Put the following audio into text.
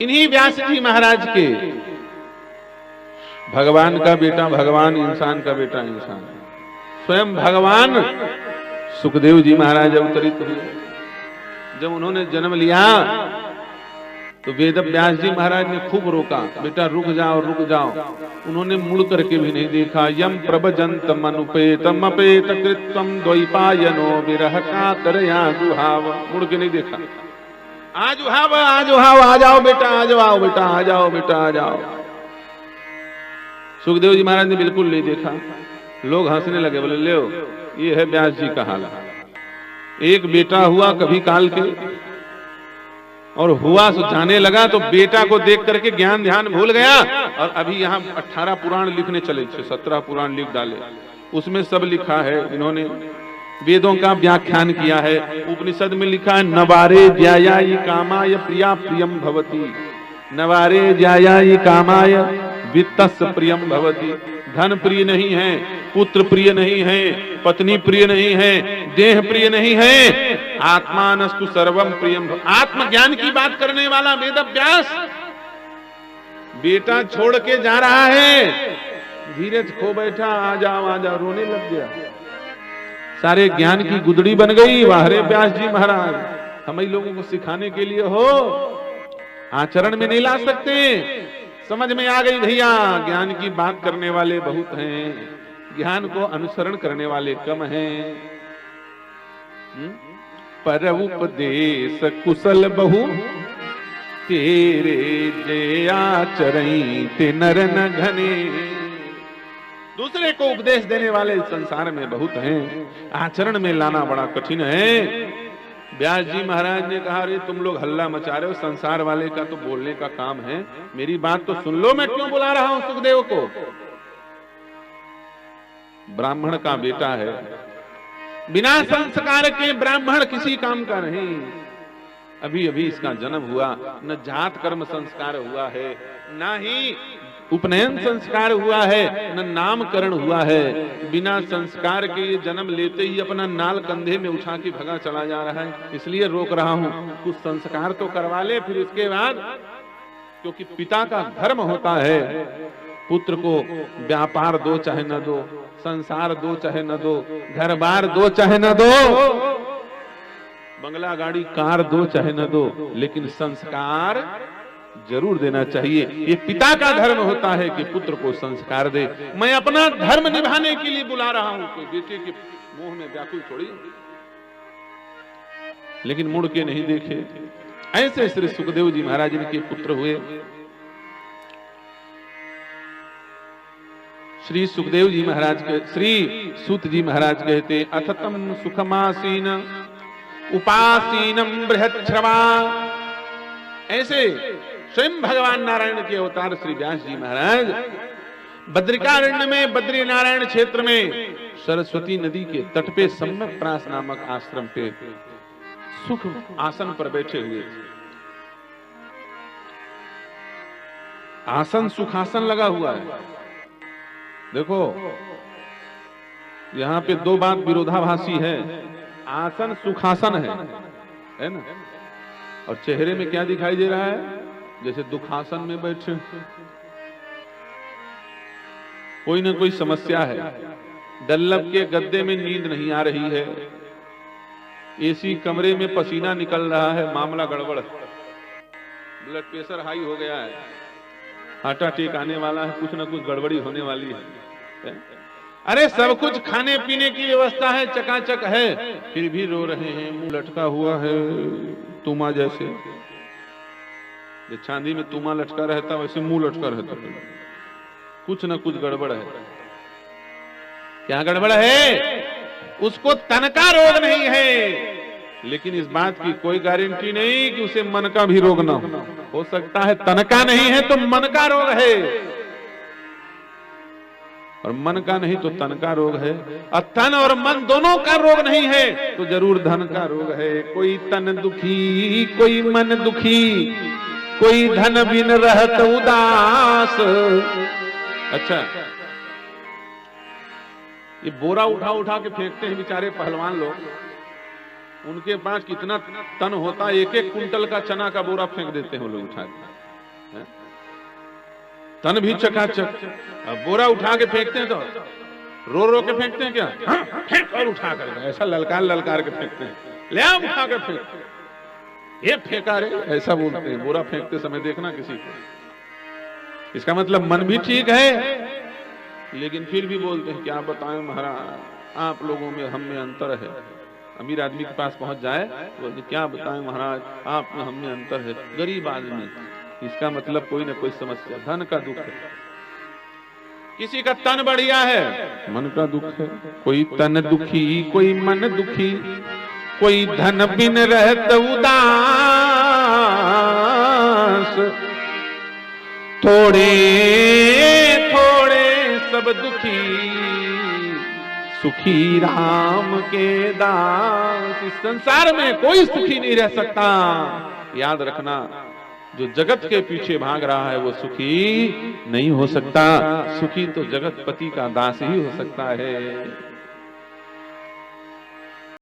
इन्हीं व्यास जी महाराज के भगवान का बेटा भगवान, इंसान का बेटा इंसान, स्वयं भगवान सुखदेव जी महाराज अवतरित हुए। जब उन्होंने जन्म लिया तो वेद व्यास जी महाराज ने खूब रोका, बेटा रुक जाओ रुक जाओ। उन्होंने मुड़ करके भी नहीं देखा। यम प्रभजंतम अनुपेतम अपेत कृत्वम द्वैपायनो विरह कातरया जुहाव। मुड़ के नहीं देखा। आज उहाव आ जाओ बेटा, आ जाओ बेटा, आ जाओ बेटा, आ जाओ। सुखदेव जी महाराज ने बिल्कुल नहीं देखा। लोग हंसने लगे, बोले ले ये है व्यास जी का हाल। एक बेटा हुआ कभी काल के, और हुआ सो जाने लगा तो बेटा को देख करके ज्ञान ध्यान भूल गया। और अभी यहाँ 18 पुराण लिखने चले, 17 पुराण लिख डाले। उसमें सब लिखा है, इन्होंने वेदों का व्याख्यान किया है। उपनिषद में लिखा है नवारे ज्यायायि कामाय प्रिया प्रियम भवति, नवारे ज्यायायि कामाय वित्तस्य प्रियम भवति। धन प्रिय नहीं है, पुत्र प्रिय नहीं है, पत्नी प्रिय नहीं है, देह प्रिय नहीं है, आत्मानस्तु सर्वम प्रियम। आत्मज्ञान की बात करने वाला वेद व्यास बेटा छोड़ के जा रहा है, धीरज खो बैठा, आ जाओ रोने लग गया। सारे ज्ञान की गुदड़ी बन गई। वाहरे व्यास जी महाराज, हम ही लोगों को सिखाने के लिए हो, आचरण में नहीं ला सकते। समझ में आ गई भैया, ज्ञान की बात करने वाले बहुत हैं, ज्ञान को अनुसरण करने वाले कम हैं। पर उपदेश कुशल बहु तेरे जे आचरई ते नर न घने। दूसरे को उपदेश देने वाले संसार में बहुत हैं, आचरण में लाना बड़ा कठिन है। व्यास जी महाराज ने कहा, अरे तुम लोग हल्ला मचा रहे हो, संसार वाले का तो बोलने का काम है, मेरी बात तो सुन लो। मैं क्यों बुला रहा हूं सुखदेव को? ब्राह्मण का बेटा है, बिना संस्कार के ब्राह्मण किसी काम का नहीं। अभी अभी इसका जन्म हुआ, न जात कर्म संस्कार हुआ है, ना ही उपनयन संस्कार हुआ है, न नामकरण हुआ है। बिना संस्कार के ये जन्म लेते ही अपना नाल कंधे में उठा के भगा चला जा रहा है। इसलिए रोक रहा हूं, कुछ संस्कार तो करवा ले, फिर उसके बाद, क्योंकि पिता का धर्म होता है पुत्र को व्यापार दो चाहे न दो, संसार दो चाहे न दो, घर बार दो चाहे न दो, बंगला गाड़ी कार दो चाहे न दो, लेकिन संस्कार जरूर देना चाहिए। ये पिता का धर्म होता है कि पुत्र को संस्कार दे। मैं अपना धर्म निभाने के लिए बुला रहा हूं, कोई बेटे के मोह में व्याकुल थोड़ी। लेकिन मुड़ के नहीं देखे। ऐसे श्री सुखदेव जी महाराज के पुत्र हुए। श्री सुखदेव जी महाराज के श्री सूत जी महाराज कहते, अथतम सुखमासीन उपासीनम बृहच्छ्रवा। ऐसे स्वयं भगवान नारायण के अवतार श्री व्यास जी महाराज बद्रिकारण्य में, बद्री नारायण क्षेत्र में, सरस्वती नदी के तट पे सम्यक प्रास नामक आश्रम पे सुख आसन पर बैठे हुए। आसन सुखासन लगा हुआ है। देखो यहां पे दो बात विरोधाभासी है। आसन सुखासन है ना, और चेहरे में क्या दिखाई दे रहा है? जैसे दुखासन में बैठे, कोई ना कोई समस्या है। डल्लब के गद्दे में नींद नहीं आ रही है, एसी कमरे में पसीना निकल रहा है, मामला गड़बड़, ब्लड प्रेशर हाई हो गया है, हार्ट अटैक आने वाला है, कुछ ना कुछ गड़बड़ी होने वाली है। अरे सब कुछ खाने पीने की व्यवस्था है, चकाचक है, फिर भी रो रहे हैं, मुंह लटका हुआ है तुमा जैसे। चांदी में तुमा लटका रहता वैसे मुंह लटका रहता। कुछ ना कुछ गड़बड़ है। क्या गड़बड़ है? उसको तन का रोग नहीं है, लेकिन इस बात की कोई गारंटी नहीं कि उसे मन का भी रोग ना हो सकता है। तन का नहीं है तो मन का रोग है, और मन का नहीं तो तन का रोग है। और तन और मन दोनों का रोग नहीं है तो जरूर धन का रोग है। कोई तन दुखी, कोई मन दुखी, कोई धन बिन रहत उदास। अच्छा, ये बोरा उठा उठा के फेंकते हैं बेचारे पहलवान लोग। उनके पास कितना तन होता है, एक एक कुंटल का चना का बोरा फेंक देते हैं वो लोग उठा के। तन भी चकाचक। अब बोरा उठा के फेंकते हैं तो रो रो के फेंकते हैं क्या? फेंक और उठा कर, ऐसा ललकार ललकार के फेंकते हैं, ले आओ उठा के फेंक, ये फेंका रे, ऐसा बोलते हैं। बोरा फेंकते समय देखना किसी को। इसका मतलब मन भी ठीक है, लेकिन फिर भी बोलते हैं क्या बताएं महाराज, आप लोगों में हम में अंतर है। अमीर आदमी के पास पहुंच जाए, बोलते क्या बताएं महाराज, आप में हम में अंतर है। गरीब आदमी, इसका मतलब कोई ना कोई समस्या, धन का दुख है। किसी का तन बढ़िया है, मन का दुख है। कोई तन दुखी, कोई मन दुखी, कोई धन बिन रहत उदास। थोड़े थोड़े सब दुखी, सुखी राम के दास। इस संसार में कोई सुखी नहीं रह सकता। याद रखना, जो जगत के पीछे भाग रहा है वो सुखी नहीं हो सकता। सुखी तो जगतपति का दास ही हो सकता है।